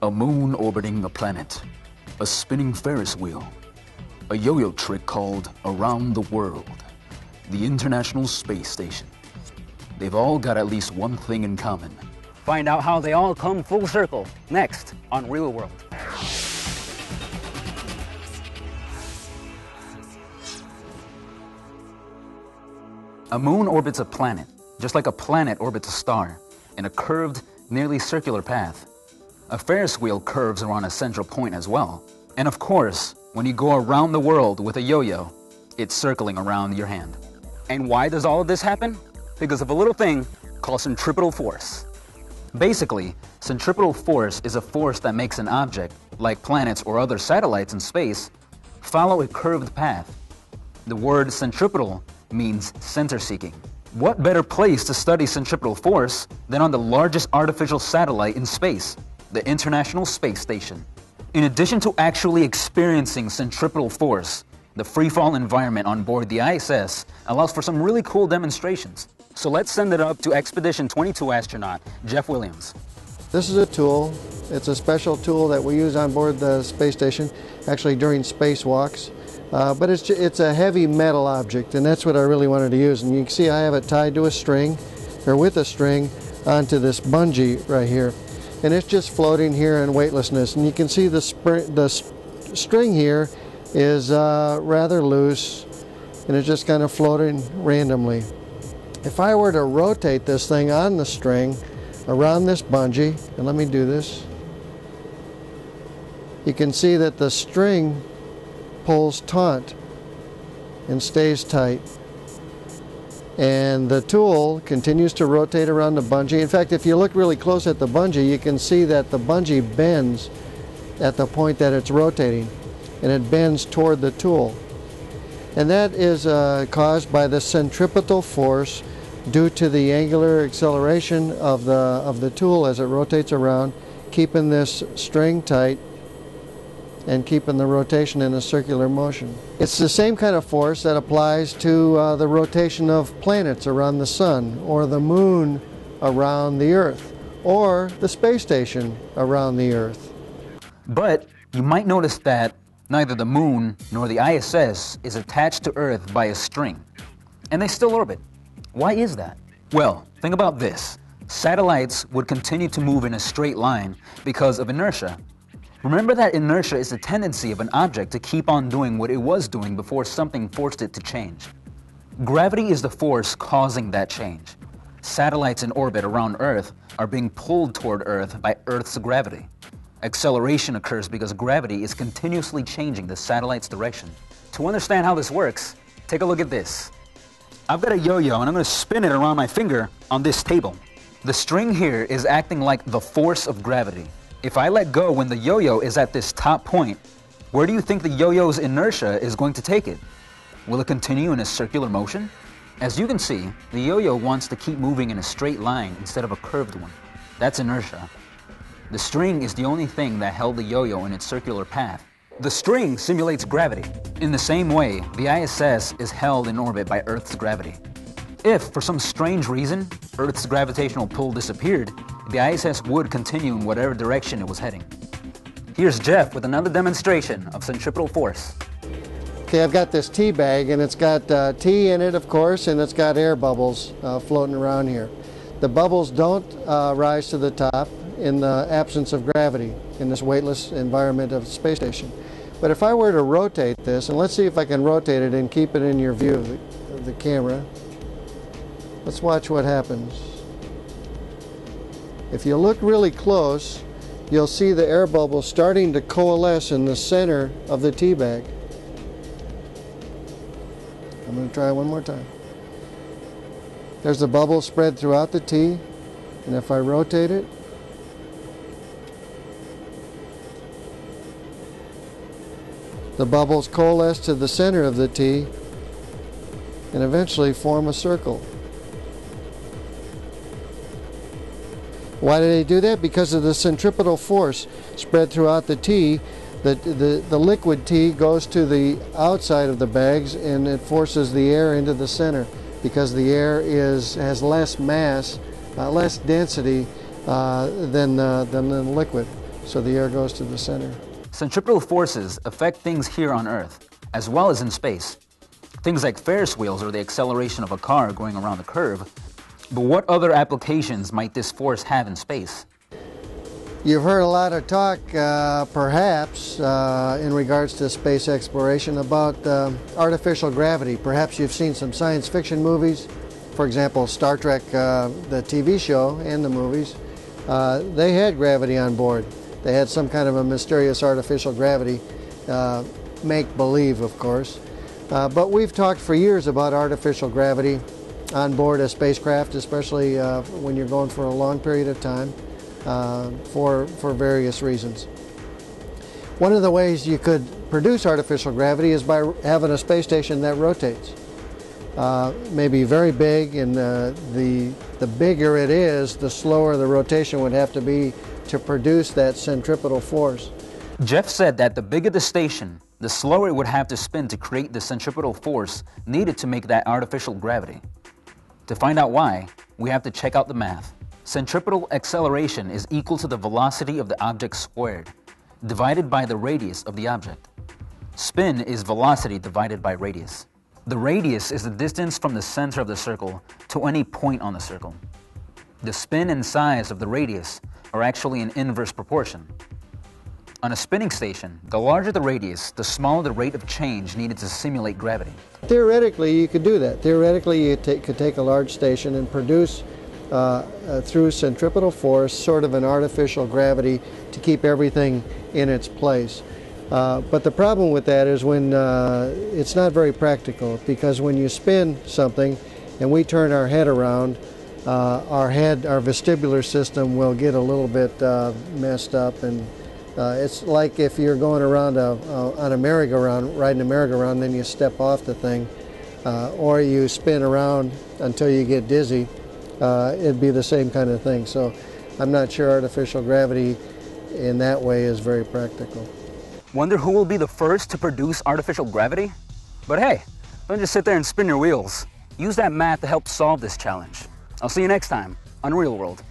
A moon orbiting a planet, a spinning Ferris wheel, a yo-yo trick called Around the World, the International Space Station. They've all got at least one thing in common. Find out how they all come full circle next on Real World. A moon orbits a planet, just like a planet orbits a star, in a curved, nearly circular path. A Ferris wheel curves around a central point as well. And of course, when you go around the world with a yo-yo, it's circling around your hand. And why does all of this happen? Because of a little thing called centripetal force. Basically, centripetal force is a force that makes an object, like planets or other satellites in space, follow a curved path. The word centripetal means center-seeking. What better place to study centripetal force than on the largest artificial satellite in space, the International Space Station? In addition to actually experiencing centripetal force, the freefall environment on board the ISS allows for some really cool demonstrations. So let's send it up to Expedition 22 astronaut Jeff Williams. This is a tool. It's a special tool that we use on board the space station, actually during spacewalks. But it's a heavy metal object, and that's what I really wanted to use. And you can see I have it tied to a string, or with a string, onto this bungee right here. And it's just floating here in weightlessness. And you can see the string here is rather loose, and it's just kind of floating randomly. If I were to rotate this thing on the string around this bungee, and let me do this, you can see that the string pulls taut and stays tight. And the tool continues to rotate around the bungee. In fact, if you look really close at the bungee, you can see that the bungee bends at the point that it's rotating, and it bends toward the tool. And that is caused by the centripetal force due to the angular acceleration of the tool as it rotates around, keeping this string tight and keeping the rotation in a circular motion. It's the same kind of force that applies to the rotation of planets around the sun, or the moon around the Earth, or the space station around the Earth. But you might notice that neither the moon nor the ISS is attached to Earth by a string, and they still orbit. Why is that? Well, think about this. Satellites would continue to move in a straight line because of inertia. Remember that inertia is the tendency of an object to keep on doing what it was doing before something forced it to change. Gravity is the force causing that change. Satellites in orbit around Earth are being pulled toward Earth by Earth's gravity. Acceleration occurs because gravity is continuously changing the satellite's direction. To understand how this works, take a look at this. I've got a yo-yo and I'm going to spin it around my finger on this table. The string here is acting like the force of gravity. If I let go when the yo-yo is at this top point, where do you think the yo-yo's inertia is going to take it? Will it continue in a circular motion? As you can see, the yo-yo wants to keep moving in a straight line instead of a curved one. That's inertia. The string is the only thing that held the yo-yo in its circular path. The string simulates gravity. In the same way, the ISS is held in orbit by Earth's gravity. If, for some strange reason, Earth's gravitational pull disappeared, the ISS would continue in whatever direction it was heading. Here's Jeff with another demonstration of centripetal force. Okay, I've got this tea bag, and it's got tea in it, of course, and it's got air bubbles floating around here. The bubbles don't rise to the top in the absence of gravity in this weightless environment of the space station. But if I were to rotate this, and let's see if I can rotate it and keep it in your view of the camera. Let's watch what happens. If you look really close, you'll see the air bubbles starting to coalesce in the center of the tea bag. I'm going to try one more time. There's the bubbles spread throughout the tea, and if I rotate it, the bubbles coalesce to the center of the tea and eventually form a circle. Why do they do that? Because of the centripetal force spread throughout the tea. The liquid tea goes to the outside of the bags, and it forces the air into the center because the air has less mass, less density than the liquid. So the air goes to the center. Centripetal forces affect things here on Earth, as well as in space. Things like Ferris wheels or the acceleration of a car going around the curve. But what other applications might this force have in space? You've heard a lot of talk, perhaps, in regards to space exploration about artificial gravity. Perhaps you've seen some science fiction movies. For example, Star Trek, the TV show and the movies, they had gravity on board. They had some kind of a mysterious artificial gravity, make-believe, of course. But we've talked for years about artificial gravity on board a spacecraft, especially when you're going for a long period of time, for various reasons. One of the ways you could produce artificial gravity is by having a space station that rotates. Maybe very big, and the bigger it is, the slower the rotation would have to be to produce that centripetal force. Jeff said that the bigger the station, the slower it would have to spin to create the centripetal force needed to make that artificial gravity. To find out why, we have to check out the math. Centripetal acceleration is equal to the velocity of the object squared, divided by the radius of the object. Spin is velocity divided by radius. The radius is the distance from the center of the circle to any point on the circle. The spin and size of the radius are actually in inverse proportion. On a spinning station, the larger the radius, the smaller the rate of change needed to simulate gravity. Theoretically, you could do that. Theoretically, you could take a large station and produce, through centripetal force, sort of an artificial gravity to keep everything in its place. But the problem with that is when it's not very practical, because when you spin something and we turn our head around, our vestibular system will get a little bit messed up, and it's like if you're going around on a merry-go-round, riding a merry-go-round, then you step off the thing, or you spin around until you get dizzy. It'd be the same kind of thing. So I'm not sure artificial gravity in that way is very practical. Wonder who will be the first to produce artificial gravity? But hey, don't just sit there and spin your wheels. Use that math to help solve this challenge. I'll see you next time on Real World.